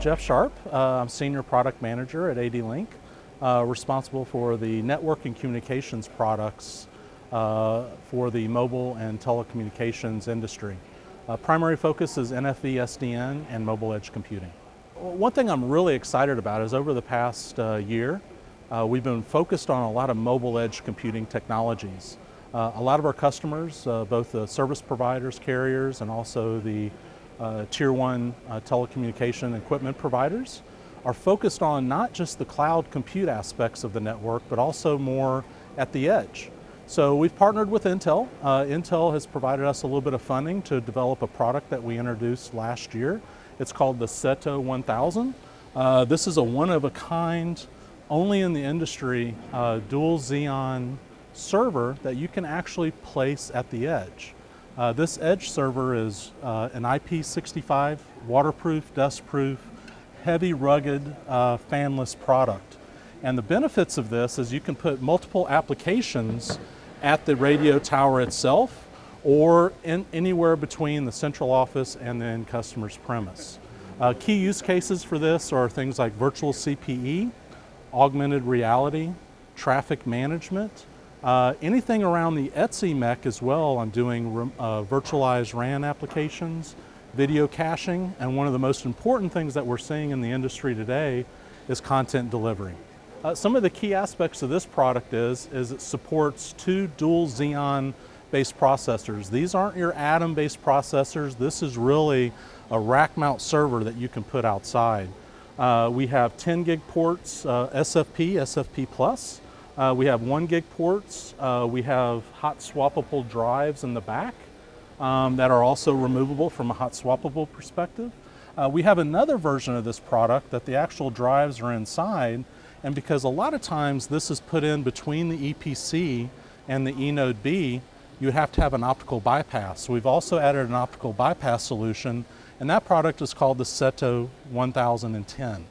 Jeff Sharp. I'm Senior Product Manager at AD-Link, responsible for the network and communications products for the mobile and telecommunications industry. Primary focus is NFV, SDN, and mobile edge computing. One thing I'm really excited about is over the past year, we've been focused on a lot of mobile edge computing technologies. A lot of our customers, both the service providers, carriers, and also the Tier 1 telecommunication equipment providers, are focused on not just the cloud compute aspects of the network, but also more at the edge. So we've partnered with Intel. Intel has provided us a little bit of funding to develop a product that we introduced last year. It's called the Seto 1000. This is a one-of-a-kind, only in the industry, dual Xeon server that you can actually place at the edge. This edge server is an IP65, waterproof, dustproof, heavy, rugged, fanless product. And the benefits of this is you can put multiple applications at the radio tower itself or anywhere between the central office and the end customer's premise. Key use cases for this are things like virtual CPE, augmented reality, traffic management, anything around the ETSI MEC as well. I'm doing virtualized RAN applications, video caching, and one of the most important things that we're seeing in the industry today is content delivery. Some of the key aspects of this product is it supports two dual Xeon based processors. These aren't your Atom based processors. This is really a rack mount server that you can put outside. We have 10 gig ports, SFP, SFP+. We have 1 gig ports. We have hot swappable drives in the back that are also removable from a hot swappable perspective. We have another version of this product that the actual drives are inside, and because a lot of times this is put in between the EPC and the eNode B, you have to have an optical bypass. So we've also added an optical bypass solution, and that product is called the Seto 1010.